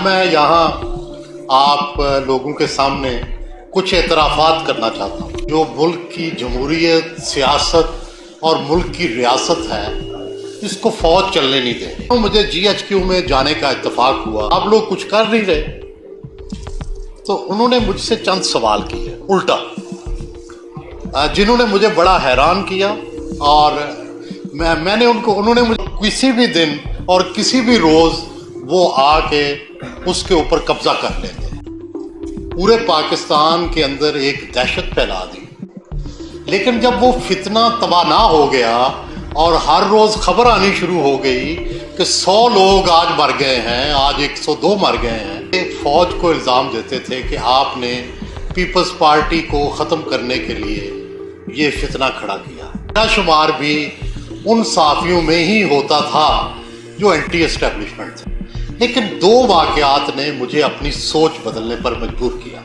میں یہاں آپ لوگوں کے سامنے کچھ اعترافات کرنا چاہتا ہوں۔ جو ملک کی جمہوریت، سیاست اور ملک کی ریاست ہے، اس کو فوج چلنے نہیں دے رہی۔ مجھے جی ایچ کیو میں جانے کا اتفاق ہوا، آپ لوگ کچھ کر نہیں رہے، تو انہوں نے مجھ سے چند سوال کیے الٹا، جنہوں نے مجھے بڑا حیران کیا، اور میں نے انہوں نے مجھے کسی بھی دن اور کسی بھی روز وہ آ کے اس کے اوپر قبضہ کر لیتے، پورے پاکستان کے اندر ایک دہشت پھیلا دی۔ لیکن جب وہ فتنہ توانا ہو گیا اور ہر روز خبر آنی شروع ہو گئی کہ 100 لوگ آج مر گئے ہیں، آج 102 مر گئے ہیں، فوج کو الزام دیتے تھے کہ آپ نے پیپلز پارٹی کو ختم کرنے کے لیے یہ فتنہ کھڑا کیا۔ میرا شمار بھی ان صحافیوں میں ہی ہوتا تھا جو اینٹی اسٹیبلشمنٹ تھے، لیکن 2 واقعات نے مجھے اپنی سوچ بدلنے پر مجبور کیا۔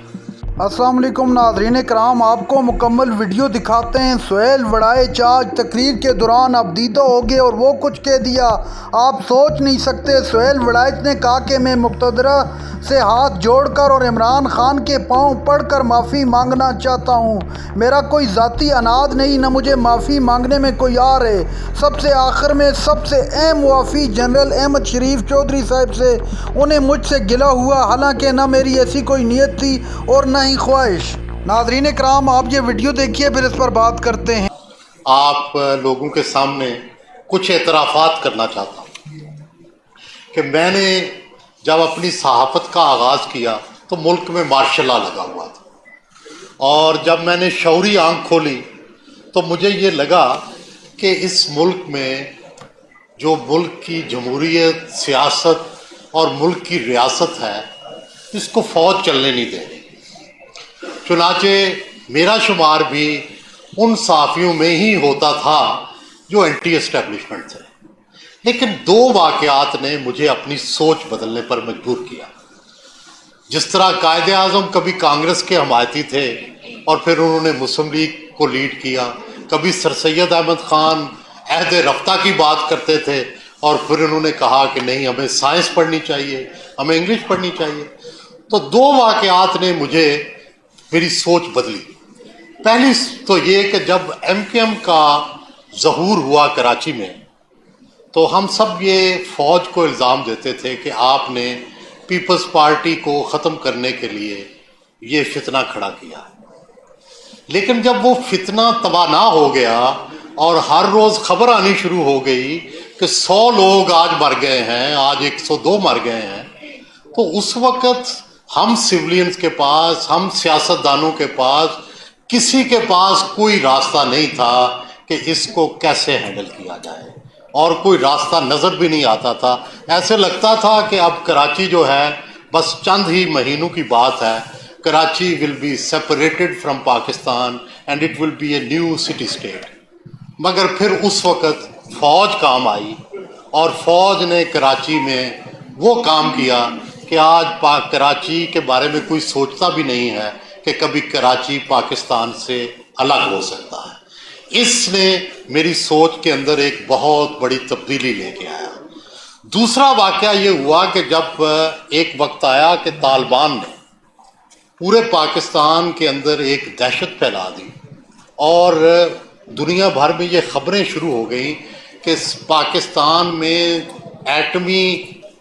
السلام علیکم ناظرین کرام، آپ کو مکمل ویڈیو دکھاتے ہیں۔ سہیل وڑائچ آج تقریر کے دوران اب دیدہ ہو گئے اور وہ کچھ کہہ دیا آپ سوچ نہیں سکتے۔ سہیل وڑائچ نے کہا کہ میں مقتدرہ سے ہاتھ جوڑ کر اور عمران خان کے پاؤں پڑھ کر معافی مانگنا چاہتا ہوں۔ میرا کوئی ذاتی اناد نہیں، نہ مجھے معافی مانگنے میں کوئی آر ہے۔ سب سے آخر میں سب سے اہم معافی جنرل احمد شریف چودھری صاحب سے، انہیں مجھ سے گلہ ہوا، حالانکہ نہ میری ایسی کوئی نیت تھی اور نہ ہی خواہش۔ ناظرین کرام، آپ یہ ویڈیو دیکھیے، پھر اس پر بات کرتے ہیں۔ آپ لوگوں کے سامنے کچھ اعترافات کرنا چاہتا ہوں کہ میں نے جب اپنی صحافت کا آغاز کیا تو ملک میں مارشل لا لگا ہوا تھا، اور جب میں نے شعوری آنکھ کھولی تو مجھے یہ لگا کہ اس ملک میں جو ملک کی جمہوریت، سیاست اور ملک کی ریاست ہے، اس کو فوج چلنے نہیں دے رہی۔ چنانچہ میرا شمار بھی ان صحافیوں میں ہی ہوتا تھا جو اینٹی اسٹیبلشمنٹ تھے، لیکن 2 واقعات نے مجھے اپنی سوچ بدلنے پر مجبور کیا۔ جس طرح قائد اعظم کبھی کانگریس کے حمایتی تھے اور پھر انہوں نے مسلم لیگ کو لیڈ کیا، کبھی سر سید احمد خان عہد رفتہ کی بات کرتے تھے اور پھر انہوں نے کہا کہ نہیں، ہمیں سائنس پڑھنی چاہیے، ہمیں انگلش پڑھنی چاہیے، تو 2 واقعات نے مجھے میری سوچ بدلی۔ پہلی تو یہ کہ جب ایم کیو ایم کا ظہور ہوا کراچی میں، تو ہم سب یہ فوج کو الزام دیتے تھے کہ آپ نے پیپلز پارٹی کو ختم کرنے کے لیے یہ فتنہ کھڑا کیا۔ لیکن جب وہ فتنہ توانا ہو گیا اور ہر روز خبر آنی شروع ہو گئی کہ 100 لوگ آج مر گئے ہیں، آج 102 مر گئے ہیں، تو اس وقت ہم سولینز کے پاس، ہم سیاستدانوں کے پاس، کسی کے پاس کوئی راستہ نہیں تھا کہ اس کو کیسے ہینڈل کیا جائے، اور کوئی راستہ نظر بھی نہیں آتا تھا۔ ایسے لگتا تھا کہ اب کراچی جو ہے بس چند ہی مہینوں کی بات ہے، Karachi will be separated from Pakistan and it will be a new city state. مگر پھر اس وقت فوج کام آئی، اور فوج نے کراچی میں وہ کام کیا کہ آج کراچی کے بارے میں کوئی سوچتا بھی نہیں ہے کہ کبھی کراچی پاکستان سے الگ ہو سکتا ہے۔ اس نے میری سوچ کے اندر ایک بہت بڑی تبدیلی لے کے آیا۔ دوسرا واقعہ یہ ہوا کہ جب ایک وقت آیا کہ طالبان نے پورے پاکستان کے اندر ایک دہشت پھیلا دی، اور دنیا بھر میں یہ خبریں شروع ہو گئیں کہ پاکستان میں ایٹمی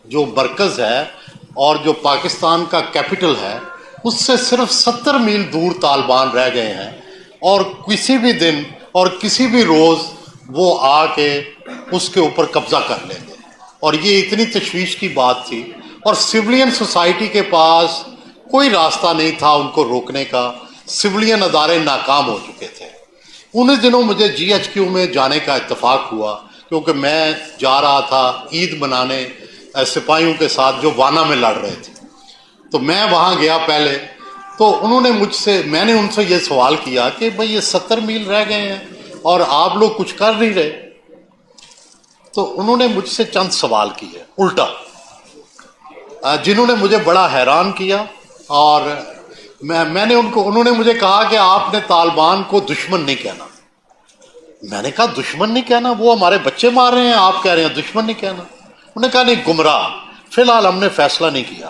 جو مرکز ہے اور جو پاکستان کا کیپٹل ہے، اس سے صرف 70 میل دور طالبان رہ گئے ہیں، اور کسی بھی دن اور کسی بھی روز وہ آ کے اس کے اوپر قبضہ کر لیں گے۔ اور یہ اتنی تشویش کی بات تھی، اور سولین سوسائٹی کے پاس کوئی راستہ نہیں تھا ان کو روکنے کا، سولین ادارے ناکام ہو چکے تھے۔ انہیں دنوں مجھے جی ایچ کیو میں جانے کا اتفاق ہوا، کیونکہ میں جا رہا تھا عید منانے سپاہیوں کے ساتھ جو وانا میں لڑ رہے تھے، تو میں وہاں گیا پہلے، تو انہوں نے میں نے ان سے یہ سوال کیا کہ بھئی یہ 70 میل رہ گئے ہیں اور آپ لوگ کچھ کر نہیں رہے، تو انہوں نے مجھ سے چند سوال کیے الٹا، جنہوں نے مجھے بڑا حیران کیا، اور انہوں نے مجھے کہا کہ آپ نے طالبان کو دشمن نہیں کہنا۔ میں نے کہا دشمن نہیں کہنا؟ وہ ہمارے بچے مار رہے ہیں، آپ کہہ رہے ہیں دشمن نہیں کہنا؟ انہوں نے کہا نہیں، گمراہ، فی الحال ہم نے فیصلہ نہیں کیا،